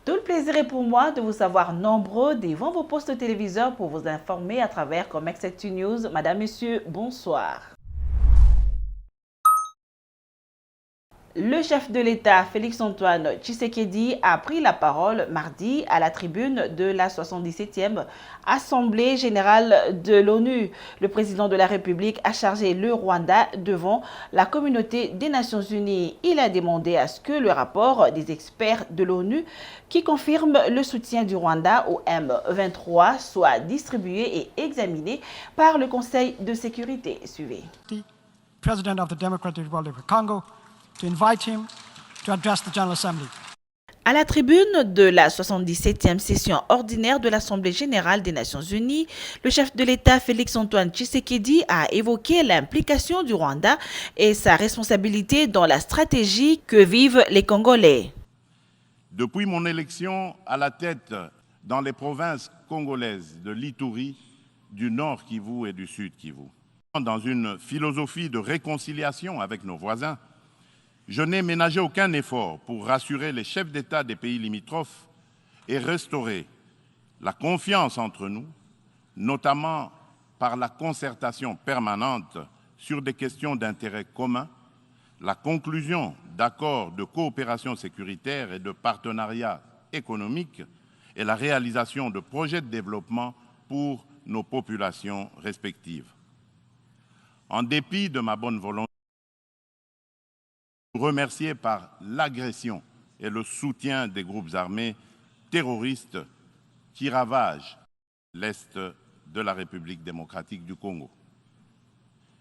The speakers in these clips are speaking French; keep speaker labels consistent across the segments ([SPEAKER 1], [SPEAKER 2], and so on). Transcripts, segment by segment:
[SPEAKER 1] Tout le plaisir est pour moi de vous savoir nombreux devant vos postes téléviseurs pour vous informer à travers Comex News. Madame, Monsieur, bonsoir. Le chef de l'État, Félix-Antoine Tshisekedi, a pris la parole mardi à la tribune de la 77e Assemblée générale de l'ONU. Le président de la République a chargé le Rwanda devant la communauté des Nations Unies. Il a demandé à ce que le rapport des experts de l'ONU qui confirme le soutien du Rwanda au M23 soit distribué et examiné par le Conseil de sécurité. Suivez.
[SPEAKER 2] President of the Democratic Republic of Congo, to invite him to address the General Assembly.
[SPEAKER 1] À la tribune de la 77e session ordinaire de l'Assemblée générale des Nations unies, le chef de l'État Félix-Antoine Tshisekedi a évoqué l'implication du Rwanda et sa responsabilité dans la stratégie que vivent les Congolais.
[SPEAKER 3] Depuis mon élection à la tête dans les provinces congolaises de l'Ituri, du Nord Kivu et du Sud Kivu, dans une philosophie de réconciliation avec nos voisins, je n'ai ménagé aucun effort pour rassurer les chefs d'État des pays limitrophes et restaurer la confiance entre nous, notamment par la concertation permanente sur des questions d'intérêt commun, la conclusion d'accords de coopération sécuritaire et de partenariat économique et la réalisation de projets de développement pour nos populations respectives. En dépit de ma bonne volonté, remercié par l'agression et le soutien des groupes armés terroristes qui ravagent l'Est de la République démocratique du Congo.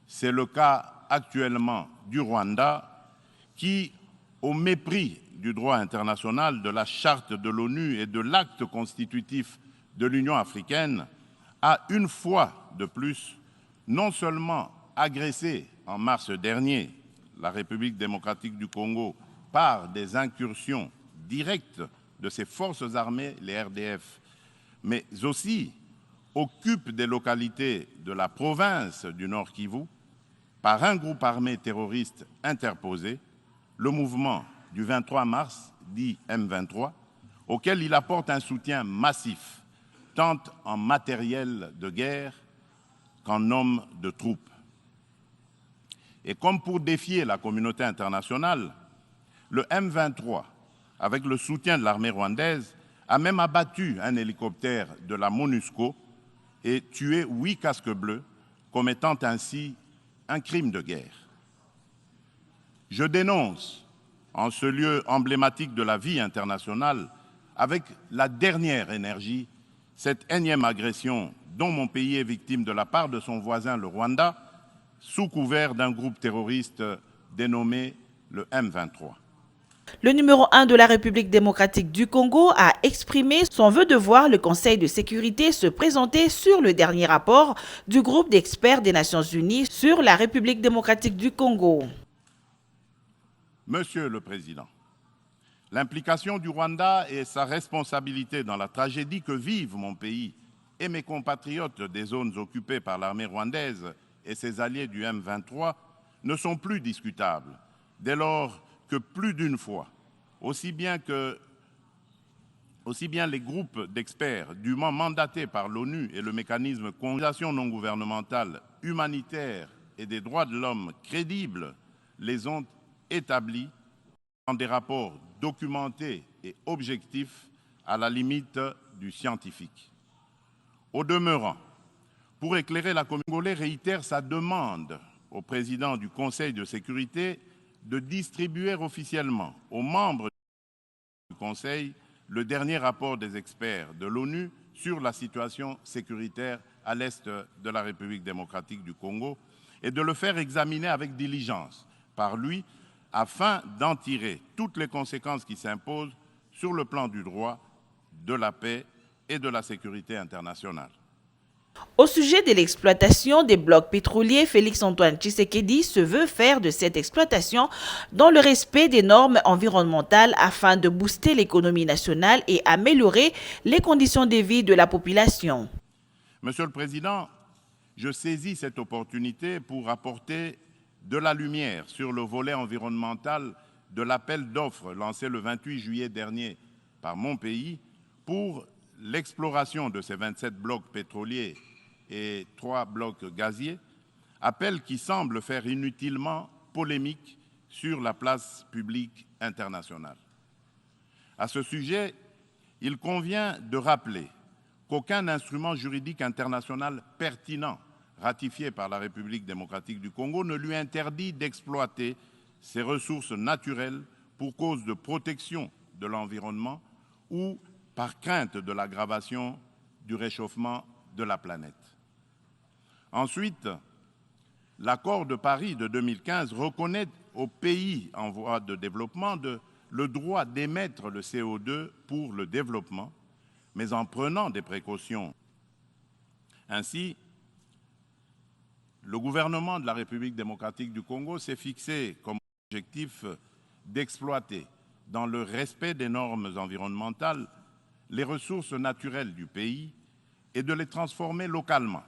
[SPEAKER 3] C'est le cas actuellement du Rwanda qui, au mépris du droit international, de la charte de l'ONU et de l'acte constitutif de l'Union africaine, a une fois de plus non seulement agressé en mars dernier la République démocratique du Congo par des incursions directes de ses forces armées, les RDF, mais aussi occupe des localités de la province du Nord Kivu par un groupe armé terroriste interposé, le mouvement du 23 mars, dit M23, auquel il apporte un soutien massif, tant en matériel de guerre qu'en hommes de troupes. Et comme pour défier la communauté internationale, le M23, avec le soutien de l'armée rwandaise, a même abattu un hélicoptère de la MONUSCO et tué 8 casques bleus, commettant ainsi un crime de guerre. Je dénonce, en ce lieu emblématique de la vie internationale, avec la dernière énergie, cette énième agression dont mon pays est victime de la part de son voisin le Rwanda, sous couvert d'un groupe terroriste dénommé le M23.
[SPEAKER 1] Le numéro 1 de la République démocratique du Congo a exprimé son vœu de voir le Conseil de sécurité se présenter sur le dernier rapport du groupe d'experts des Nations unies sur la République démocratique du Congo.
[SPEAKER 3] Monsieur le Président, l'implication du Rwanda et sa responsabilité dans la tragédie que vivent mon pays et mes compatriotes des zones occupées par l'armée rwandaise et ses alliés du M23 ne sont plus discutables, dès lors que plus d'une fois, aussi bien les groupes d'experts dûment mandatés par l'ONU et le mécanisme de coordination non gouvernementale humanitaire et des droits de l'homme crédibles les ont établis dans des rapports documentés et objectifs à la limite du scientifique. Au demeurant, pour éclairer la communauté congolaise, réitère sa demande au président du Conseil de sécurité de distribuer officiellement aux membres du Conseil le dernier rapport des experts de l'ONU sur la situation sécuritaire à l'est de la République démocratique du Congo et de le faire examiner avec diligence par lui afin d'en tirer toutes les conséquences qui s'imposent sur le plan du droit, de la paix et de la sécurité internationale.
[SPEAKER 1] Au sujet de l'exploitation des blocs pétroliers, Félix-Antoine Tshisekedi se veut faire de cette exploitation dans le respect des normes environnementales afin de booster l'économie nationale et améliorer les conditions de vie de la population.
[SPEAKER 3] Monsieur le Président, je saisis cette opportunité pour apporter de la lumière sur le volet environnemental de l'appel d'offres lancé le 28 juillet dernier par mon pays pour l'exploration de ces 27 blocs pétroliers et 3 blocs gaziers, appel qui semble faire inutilement polémique sur la place publique internationale. À ce sujet, il convient de rappeler qu'aucun instrument juridique international pertinent ratifié par la République démocratique du Congo ne lui interdit d'exploiter ses ressources naturelles pour cause de protection de l'environnement ou par crainte de l'aggravation du réchauffement de la planète. Ensuite, l'accord de Paris de 2015 reconnaît aux pays en voie de développement le droit d'émettre le CO2 pour le développement, mais en prenant des précautions. Ainsi, le gouvernement de la République démocratique du Congo s'est fixé comme objectif d'exploiter, dans le respect des normes environnementales, les ressources naturelles du pays et de les transformer localement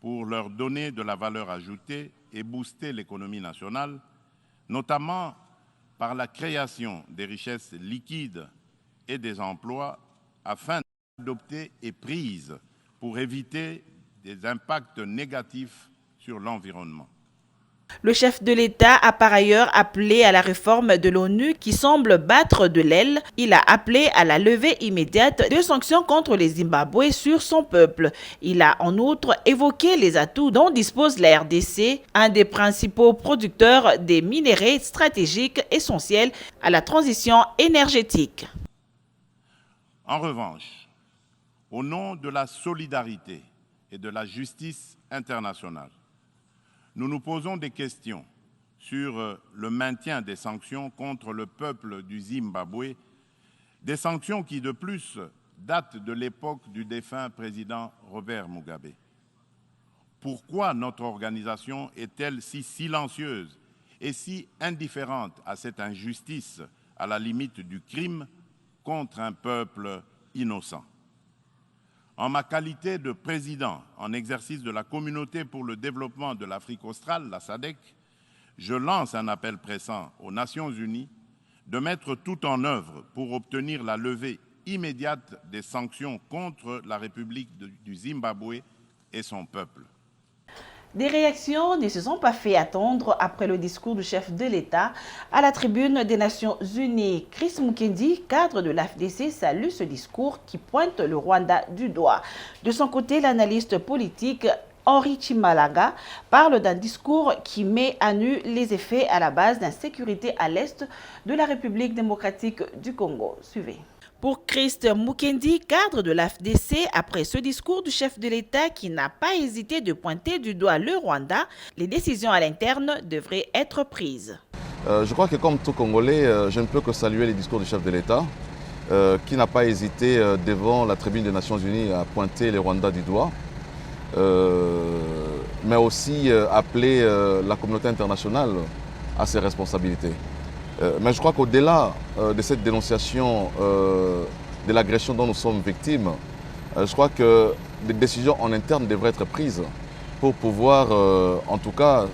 [SPEAKER 3] pour leur donner de la valeur ajoutée et booster l'économie nationale, notamment par la création des richesses liquides et des emplois afin d'adopter et prises pour éviter des impacts négatifs sur l'environnement.
[SPEAKER 1] Le chef de l'État a par ailleurs appelé à la réforme de l'ONU qui semble battre de l'aile. Il a appelé à la levée immédiate des sanctions contre les Zimbabwe sur son peuple. Il a en outre évoqué les atouts dont dispose la RDC, un des principaux producteurs des minéraux stratégiques essentiels à la transition énergétique.
[SPEAKER 3] En revanche, au nom de la solidarité et de la justice internationale, nous nous posons des questions sur le maintien des sanctions contre le peuple du Zimbabwe, des sanctions qui, de plus, datent de l'époque du défunt président Robert Mugabe. Pourquoi notre organisation est-elle si silencieuse et si indifférente à cette injustice, à la limite du crime, contre un peuple innocent? En ma qualité de président en exercice de la Communauté pour le développement de l'Afrique australe, la SADC, je lance un appel pressant aux Nations unies de mettre tout en œuvre pour obtenir la levée immédiate des sanctions contre la République du Zimbabwe et son peuple.
[SPEAKER 1] Des réactions ne se sont pas fait attendre après le discours du chef de l'État à la tribune des Nations Unies. Chris Mukendi, cadre de l'AFDC, salue ce discours qui pointe le Rwanda du doigt. De son côté, l'analyste politique Henri Chimalaga parle d'un discours qui met à nu les effets à la base d'insécurité à l'est de la République démocratique du Congo. Suivez. Pour Christ Mukendi, cadre de l'AFDC, après ce discours du chef de l'État qui n'a pas hésité de pointer du doigt le Rwanda, les décisions à l'interne devraient être prises.
[SPEAKER 4] Je crois que comme tout Congolais, je ne peux que saluer les discours du chef de l'État qui n'a pas hésité devant la tribune des Nations Unies à pointer le Rwanda du doigt, mais aussi appeler la communauté internationale à ses responsabilités. Mais je crois qu'au-delà de cette dénonciation de l'agression dont nous sommes victimes, je crois que des décisions en interne devraient être prises pour pouvoir, en tout cas,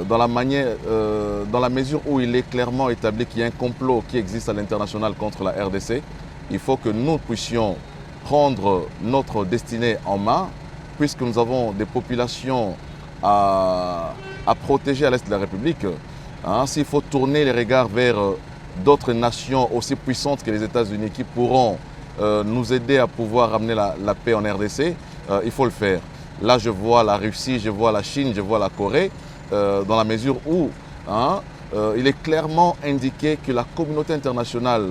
[SPEAKER 4] dans la mesure où il est clairement établi qu'il y a un complot qui existe à l'international contre la RDC, il faut que nous puissions prendre notre destinée en main, puisque nous avons des populations à protéger à l'est de la République. S'il faut tourner les regards vers d'autres nations aussi puissantes que les États-Unis qui pourront nous aider à pouvoir ramener la paix en RDC, il faut le faire. Là, je vois la Russie, je vois la Chine, je vois la Corée, dans la mesure où il est clairement indiqué que la communauté internationale,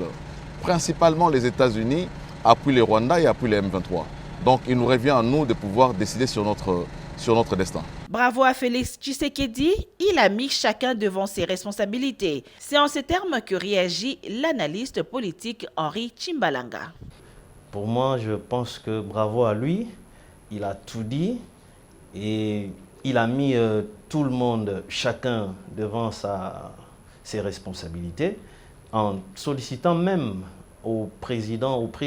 [SPEAKER 4] principalement les États-Unis, appuie le Rwanda et appuie les M23. Donc, il nous revient à nous de pouvoir décider sur notre destin.
[SPEAKER 1] Bravo à Félix Tshisekedi, il a mis chacun devant ses responsabilités. C'est en ces termes que réagit l'analyste politique Henri Chimbalanga.
[SPEAKER 5] Pour moi, je pense que bravo à lui, il a tout dit et il a mis tout le monde, chacun devant ses responsabilités, en sollicitant même auprès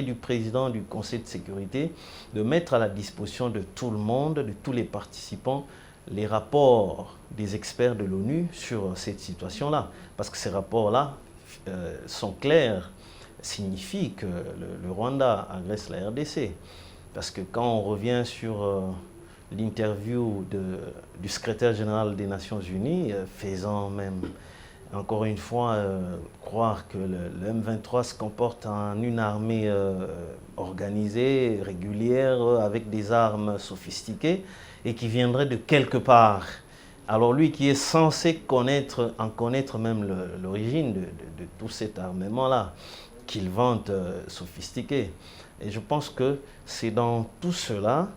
[SPEAKER 5] du président du Conseil de sécurité, de mettre à la disposition de tout le monde, de tous les participants, les rapports des experts de l'ONU sur cette situation-là. Parce que ces rapports-là sont clairs. signifie que le Rwanda agresse la RDC. Parce que quand on revient sur l'interview du secrétaire général des Nations Unies, faisant même encore une fois croire que le M23 se comporte en une armée organisée, régulière, avec des armes sophistiquées et qui viendrait de quelque part. Alors lui qui est censé en connaître même l'origine de tout cet armement-là, qu'il vante sophistiqué. Et je pense que c'est dans tout cela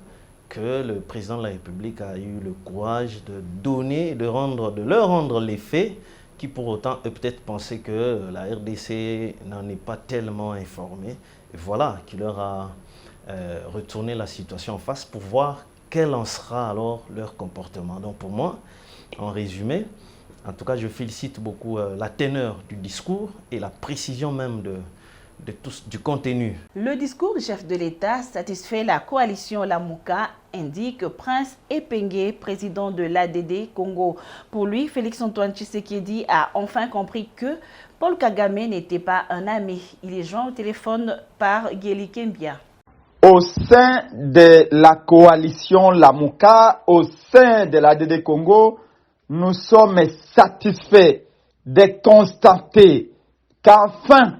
[SPEAKER 5] que le président de la République a eu le courage de donner, de leur rendre les faits, qui pour autant peut-être pensaient que la RDC n'en est pas tellement informée. Et voilà, qui leur a retourné la situation en face pour voir quel en sera alors leur comportement. Donc pour moi, en résumé, en tout cas je félicite beaucoup la teneur du discours et la précision même du contenu.
[SPEAKER 1] Le discours du chef de l'État satisfait la coalition Lamuka, indique Prince Epenge, président de l'ADD Congo. Pour lui, Félix-Antoine Tshisekedi a enfin compris que Paul Kagame n'était pas un ami. Il est joint au téléphone par Guéli Kembia.
[SPEAKER 6] Au sein de la coalition Lamuka, au sein de l'ADD Congo, nous sommes satisfaits de constater qu'enfin,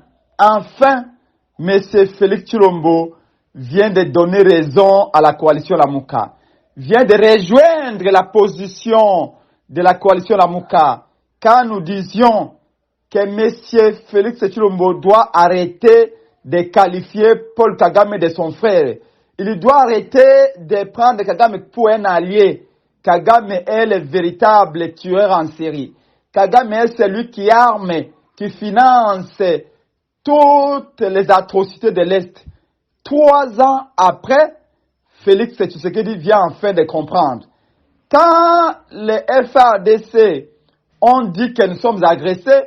[SPEAKER 6] M. Félix Tshilombo vient de donner raison à la coalition Lamuka, vient de rejoindre la position de la coalition Lamuka, quand nous disions que M. Félix Tshilombo doit arrêter de qualifier Paul Kagame de son frère. Il doit arrêter de prendre Kagame pour un allié. Kagame est le véritable tueur en série. Kagame est celui qui arme, qui finance toutes les atrocités de l'Est. 3 ans après, Félix Tshisekedi vient enfin de comprendre. Quand les FARDC ont dit que nous sommes agressés,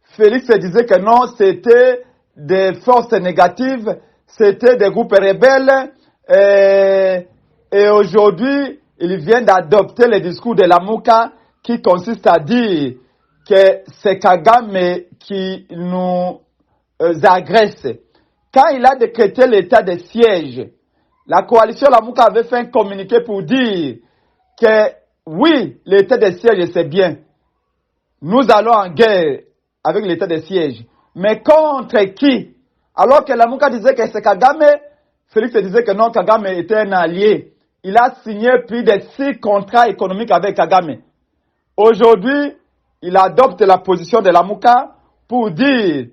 [SPEAKER 6] Félix disait que non, c'était des forces négatives, c'était des groupes rebelles. Et aujourd'hui, il vient d'adopter le discours de Lamuka qui consiste à dire que c'est Kagame qui nous agresse. Quand il a décrété l'état de siège, la coalition Lamuka avait fait un communiqué pour dire que oui, l'état de siège c'est bien. Nous allons en guerre avec l'état de siège. Mais contre qui? Alors que Lamuka disait que c'est Kagame, Félix disait que non, Kagame était un allié. Il a signé plus de 6 contrats économiques avec Kagame. Aujourd'hui, il adopte la position de Lamuka pour dire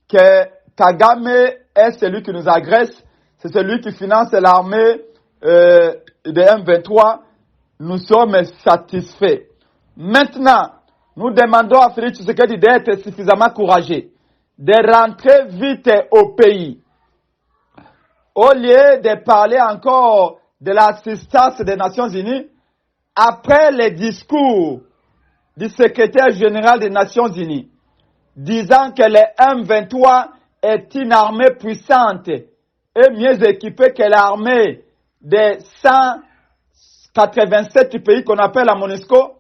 [SPEAKER 6] que Kagame est celui qui nous agresse, c'est celui qui finance l'armée de M23. Nous sommes satisfaits. Maintenant, nous demandons à Félix Tshisekedi d'être suffisamment courageux, de rentrer vite au pays. Au lieu de parler encore de l'assistance des Nations Unies, après le discours du secrétaire général des Nations Unies, disant que le M23 est une armée puissante et mieux équipée que l'armée des 187 pays qu'on appelle la MONUSCO,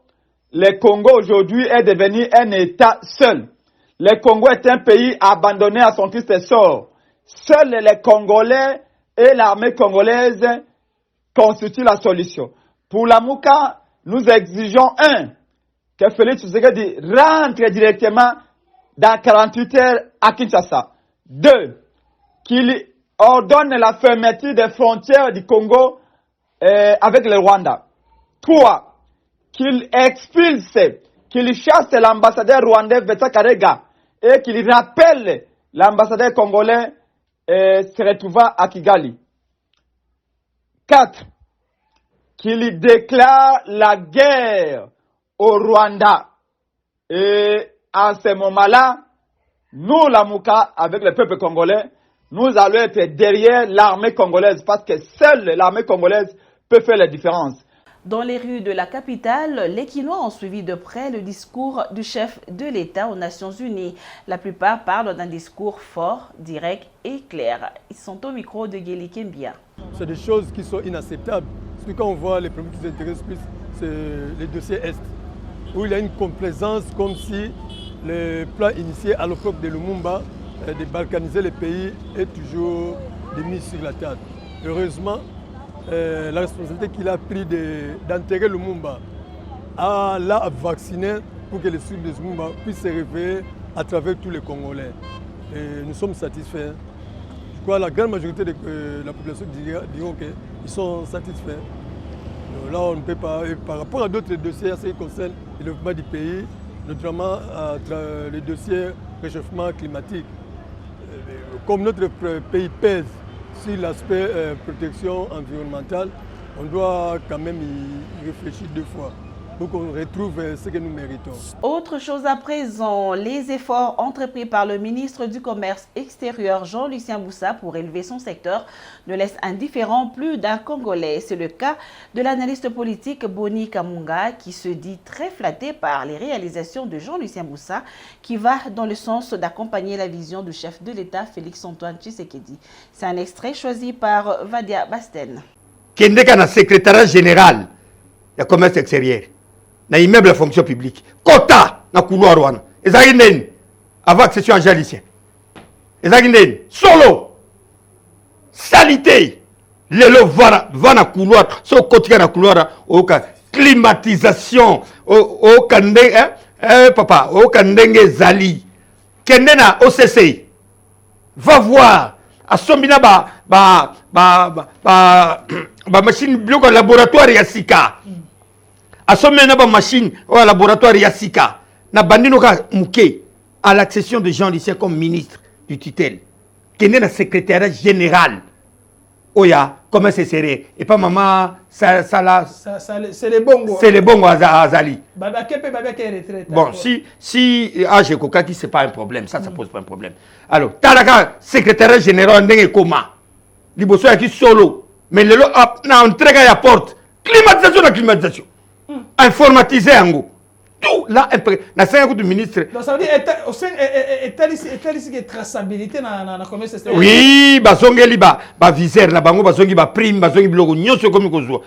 [SPEAKER 6] le Congo aujourd'hui est devenu un État seul. Le Congo est un pays abandonné à son triste sort. Seuls les Congolais et l'armée congolaise constituent la solution. Pour Lamuka, nous exigeons que Félix Tshisekedi rentre directement dans 48 heures à Kinshasa. 2, qu'il ordonne la fermeture des frontières du Congo avec le Rwanda. 3, qu'il expulse, qu'il chasse l'ambassadeur rwandais Vincent Karega et qu'il rappelle l'ambassadeur congolais se retrouvant à Kigali. 4, qu'il déclare la guerre au Rwanda. Et à ce moment-là, nous, Lamuka, avec le peuple congolais, nous allons être derrière l'armée congolaise parce que seule l'armée congolaise peut faire la différence.
[SPEAKER 1] Dans les rues de la capitale, les Kinois ont suivi de près le discours du chef de l'État aux Nations Unies. La plupart parlent d'un discours fort, direct et clair. Ils sont au micro de Guéli Kembia.
[SPEAKER 7] C'est des choses qui sont inacceptables. Parce que quand on voit les problèmes qui nous intéressent plus, c'est les dossiers Est, où il y a une complaisance comme si le plan initié à l'époque de Lumumba de balkaniser le pays est toujours de mise sur la table. Heureusement, la responsabilité qu'il a prise d'enterrer Lumumba l'a vacciné pour que le sud de Lumumba puisse se réveiller à travers tous les Congolais. Et nous sommes satisfaits. Je crois que la grande majorité de la population diront qu'ils sont satisfaits. Là, on ne peut pas, par rapport à d'autres dossiers à ce qui concerne le développement du pays, notamment le dossier réchauffement climatique. Comme notre pays pèse sur l'aspect protection environnementale, on doit quand même y réfléchir 2 fois pour qu'on retrouve ce que nous méritons.
[SPEAKER 1] Autre chose à présent, les efforts entrepris par le ministre du Commerce extérieur Jean-Lucien Boussa pour élever son secteur ne laissent indifférent plus d'un Congolais. C'est le cas de l'analyste politique Boni Kamunga qui se dit très flatté par les réalisations de Jean-Lucien Boussa qui va dans le sens d'accompagner la vision du chef de l'État Félix-Antoine Tshisekedi. C'est un extrait choisi par Vadia Basten.
[SPEAKER 8] Qui est le secrétaire général du commerce extérieur. Na immeuble la fonction publique quota na couloir wana ezaki ndeni avant accession à Jean Lucien ezaki ndeni solo salité lelo vana couloir so kotika na couloir oka climatisation oka ndenge papa oka ndenge zali kende na OCC va voir asombina ba machine biloko laboratoire ya sika asomé na ba machine au laboratoire Yassika na bandino ka muke à l'accession de Jean Lucien comme ministre du tutelle qui est le secrétaire général oya comment c'est serré et pas maman ça
[SPEAKER 9] c'est les bongos
[SPEAKER 8] azali
[SPEAKER 9] baba kepe baba ke retraite
[SPEAKER 8] bon si âge koka qui c'est pas un problème ça pose pas un problème alors talaka secrétaire général ndenge koma liboso ya ki solo mais lelo na entrega ya porte climatisation informatisé yango tout là na 5 du ministre
[SPEAKER 9] donc ça veut dire état traçabilité na commerce extérieur
[SPEAKER 8] oui bazongeli ba viseur na bango bazongi ba prime bazongi biloko nyonso comme kozwa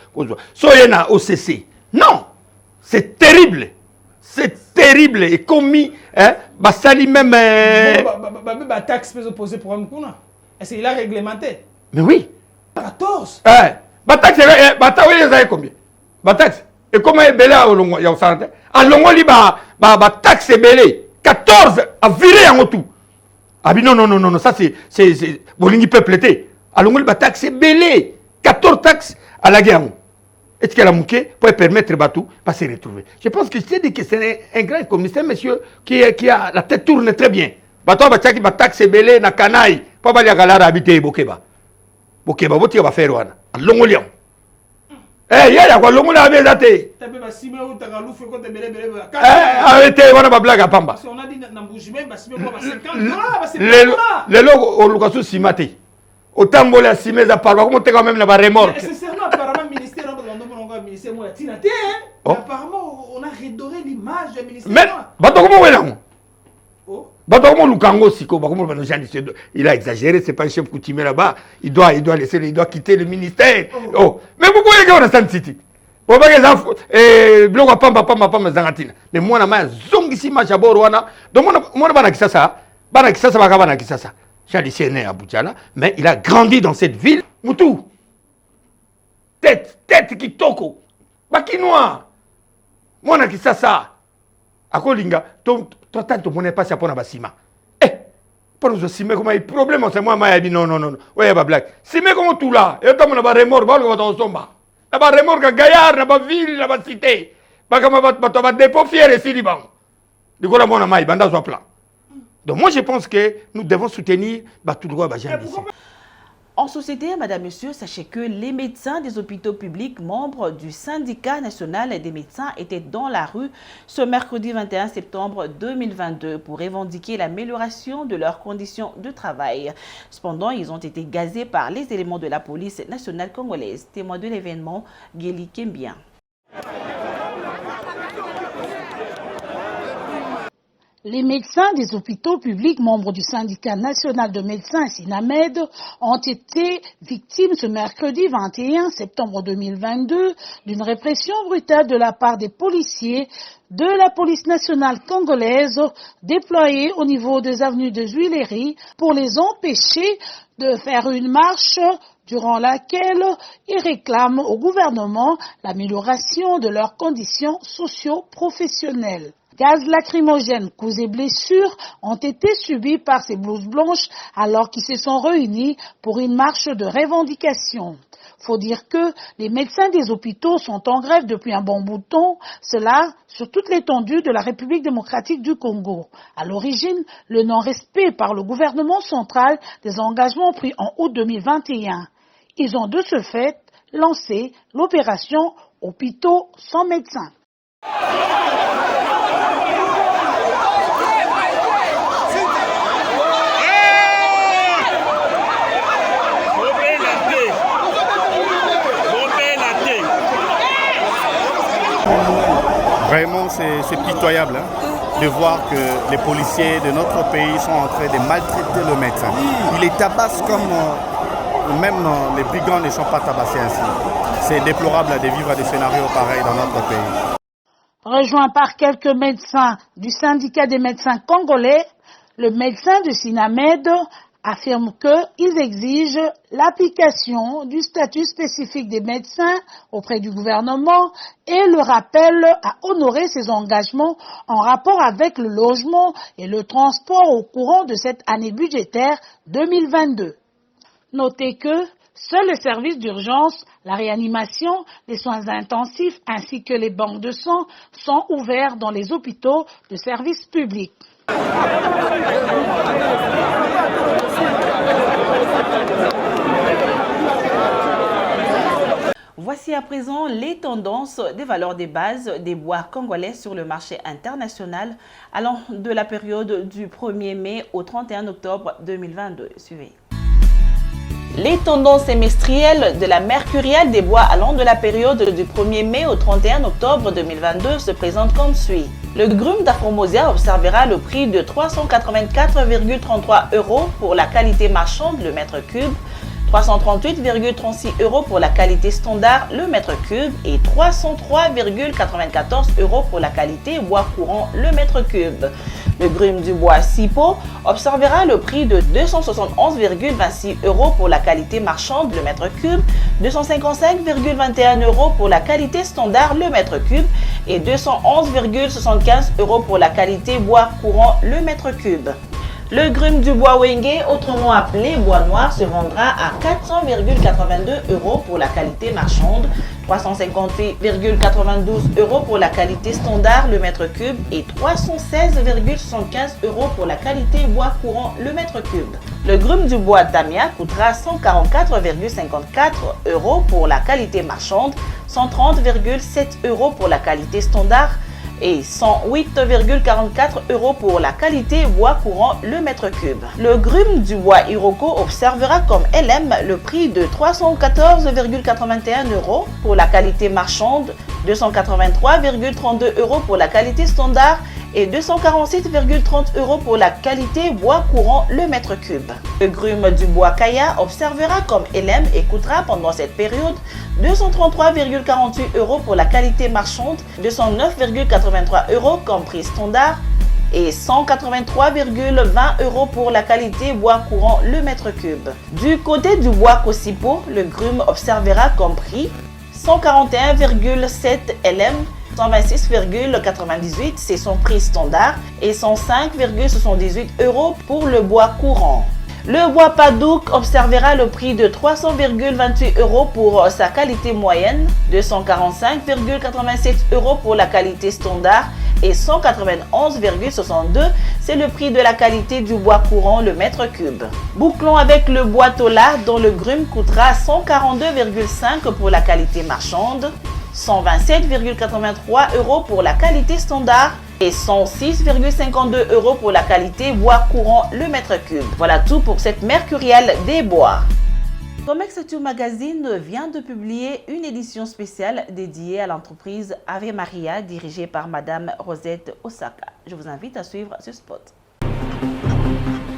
[SPEAKER 8] so yena OCC non c'est terrible et commis basali même
[SPEAKER 9] ba taxe peut opposer pour kuna est-ce qu'il a réglementé
[SPEAKER 8] mais oui
[SPEAKER 9] 14
[SPEAKER 8] ba taxe combien ba taxe et comment est belé à Olongo, il y a aussi à Longo liba taxe belé 14 à virer en tout. Ah non, ça c'est Bolingi peuple était. À Longo liba taxe belé 14 taxes à la guerre. Est-ce qu'elle a manqué pour permettre Batou pas se retrouver? Je pense que c'est dit que c'est un grand commissaire monsieur qui a la tête tourne très bien. Batou ba tchaki ba taxe belé na Kanaï, pas ba ya galara habiter Bokeba. Bokeba boti va faire wana. À Longo lion. Eh, yaya kwa longo la veza te.
[SPEAKER 9] Tape ba sime ou tagalufu ko te bele.
[SPEAKER 8] Arrêtez, wana ba blague à pamba.
[SPEAKER 9] Parce qu'on a dit na mbujime ba sime ko ba 50
[SPEAKER 8] le logo au lukasu simate. Autant la sime za parwa comme te quand même na ba remorque.
[SPEAKER 9] Sincèrement apparemment ministère on ministère moi tina te. Apparemment on a redoré l'image du ministère.
[SPEAKER 8] Mais bato comment wela mo? Bato comment lukango siko ba comment ba il a exagéré, c'est pas un chef coutumier là-bas. Il doit quitter le ministère. Oh, mais vous voyez qu'on a senti city. Pour pas que ça bloc pamba zangatina. Mais moi na ma zongisi ma jaboro wana. Donc moi bana kisasa baka kisasa. Jean-Lucien né à Boudjala, mais il a grandi dans cette ville. Moutou. Tête qui toko. Bakinois. Moi na kisasa. Akolinga toi tant mon pas ça pour na basima. Pour nous simer comme un problème c'est moi non. Ouais ba blague. Simer comme tout là. Et comme na ba remorque ba ko to somba. Na ba remorque gaillard na ba ville na ba cité. Ba comme ba dépôt fier ici liban. Du coup la mon amai banda so plan. Donc moi je pense que nous devons soutenir tout droit ba Jean.
[SPEAKER 1] En société, madame, monsieur, sachez que les médecins des hôpitaux publics, membres du syndicat national des médecins, étaient dans la rue ce mercredi 21 septembre 2022 pour revendiquer l'amélioration de leurs conditions de travail. Cependant, ils ont été gazés par les éléments de la police nationale congolaise. Témoin de l'événement, Géli Kembien.
[SPEAKER 10] Les médecins des hôpitaux publics membres du syndicat national de médecins SINAMED ont été victimes ce mercredi 21 septembre 2022 d'une répression brutale de la part des policiers de la police nationale congolaise déployés au niveau des avenues de Juileries pour les empêcher de faire une marche durant laquelle ils réclament au gouvernement l'amélioration de leurs conditions socio-professionnelles. Gaz lacrymogène, coups et blessures ont été subis par ces blouses blanches alors qu'ils se sont réunis pour une marche de revendication. Faut dire que les médecins des hôpitaux sont en grève depuis un bon bout de temps, cela sur toute l'étendue de la République démocratique du Congo. À l'origine, le non-respect par le gouvernement central des engagements pris en août 2021. Ils ont de ce fait lancé l'opération Hôpitaux sans médecins.
[SPEAKER 11] Vraiment, c'est pitoyable de voir que les policiers de notre pays sont en train de maltraiter le médecin. Ils les tabassent comme même les brigands ne sont pas tabassés ainsi. C'est déplorable de vivre des scénarios pareils dans notre pays.
[SPEAKER 10] Rejoint par quelques médecins du syndicat des médecins congolais, le médecin de SINAMED affirme qu'ils exigent l'application du statut spécifique des médecins auprès du gouvernement et le rappel à honorer ses engagements en rapport avec le logement et le transport au courant de cette année budgétaire 2022. Notez que seuls les services d'urgence, la réanimation, les soins intensifs ainsi que les banques de sang sont ouverts dans les hôpitaux de service public.
[SPEAKER 1] Voici à présent les tendances des valeurs des bases des bois congolais sur le marché international allant de la période du 1er mai au 31 octobre 2022. Suivez. Les tendances semestrielles de la mercuriale des bois allant de la période du 1er mai au 31 octobre 2022 se présentent comme suit. Le grume d'Afromosia observera le prix de 384,33 € pour la qualité marchande le mètre cube, 338,36 € pour la qualité standard le mètre cube et 303,94 € pour la qualité bois courant le mètre cube. Le grume du bois Sipo observera le prix de 271,26 € pour la qualité marchande le mètre cube, 255,21 € pour la qualité standard le mètre cube et 211,75 € pour la qualité bois courant le mètre cube. Le grume du bois Wenge, autrement appelé bois noir, se vendra à 400,82 € pour la qualité marchande, 358,92 € pour la qualité standard le mètre cube et 316,75 € pour la qualité bois courant le mètre cube. Le grume du bois Damia coûtera 144,54 € pour la qualité marchande, 130,7 € pour la qualité standard et 108,44 € pour la qualité bois courant le mètre cube. Le grume du bois Iroko observera comme LM le prix de 314,81 € pour la qualité marchande, 283,32 € pour la qualité standard et 247,30 € pour la qualité bois courant le mètre cube. Le grume du bois Kaya observera comme LM et coûtera pendant cette période 233,48 € pour la qualité marchande, 209,83 € comme prix standard et 183,20 € pour la qualité bois courant le mètre cube. Du côté du bois Kosipo, le grume observera comme prix 141,7 LM, 126,98 c'est son prix standard et 105,78 € pour le bois courant. Le bois Padouk observera le prix de 300,28 € pour sa qualité moyenne, 245,87 € pour la qualité standard et 191,62 c'est le prix de la qualité du bois courant le mètre cube. Bouclons avec le bois Tola dont le grume coûtera 142,5 € pour la qualité marchande, 127,83 € pour la qualité standard et 106,52 € pour la qualité bois courant le mètre cube. Voilà tout pour cette mercuriale des bois. Comex Actu Magazine vient de publier une édition spéciale dédiée à l'entreprise Ave Maria dirigée par Madame Rosette Osaka. Je vous invite à suivre ce spot.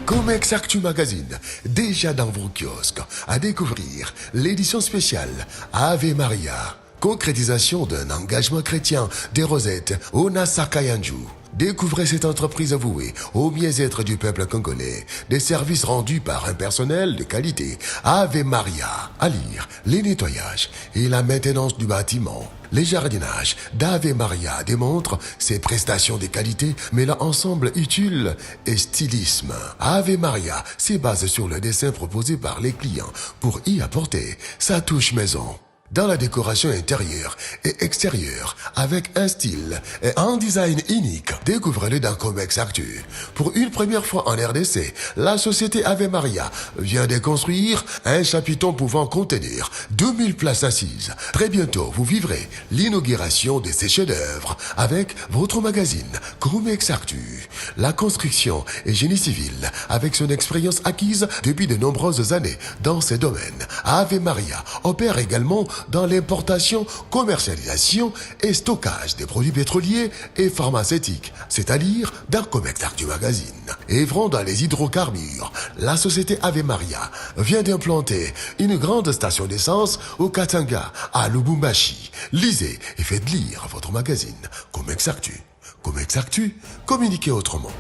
[SPEAKER 12] Comex Actu Magazine, déjà dans vos kiosques, à découvrir l'édition spéciale Ave Maria, concrétisation d'un engagement chrétien des Rosettes Osaka Yanju. Découvrez cette entreprise vouée au bien-être du peuple congolais, des services rendus par un personnel de qualité. Ave Maria, à lire, les nettoyages et la maintenance du bâtiment. Les jardinages d'Ave Maria démontrent ses prestations de qualité, mêlant ensemble utile et stylisme. Ave Maria se base sur le dessin proposé par les clients pour y apporter sa touche maison. Dans la décoration intérieure et extérieure, avec un style et un design unique, découvrez-le dans Comex Actu. Pour une première fois en RDC, la société Ave Maria vient de construire un chapiteau pouvant contenir 2000 places assises. Très bientôt, vous vivrez l'inauguration de ces chefs-d'œuvre avec votre magazine Comex Actu. La construction et génie civil, avec son expérience acquise depuis de nombreuses années dans ces domaines. Ave Maria opère également dans l'importation, commercialisation et stockage des produits pétroliers et pharmaceutiques, c'est-à-dire dans Comex Actu Magazine. Œuvrant dans les hydrocarbures, la société Ave Maria vient d'implanter une grande station d'essence au Katanga, à Lubumbashi. Lisez et faites lire votre magazine Comex Actu. Comex Actu, communiquez autrement.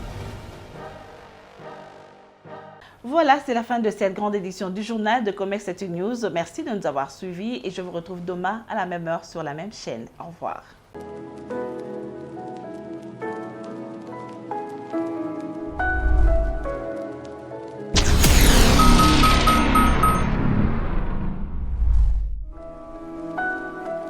[SPEAKER 1] Voilà, c'est la fin de cette grande édition du journal de Comex Actu News. Merci de nous avoir suivis et je vous retrouve demain à la même heure sur la même chaîne. Au revoir.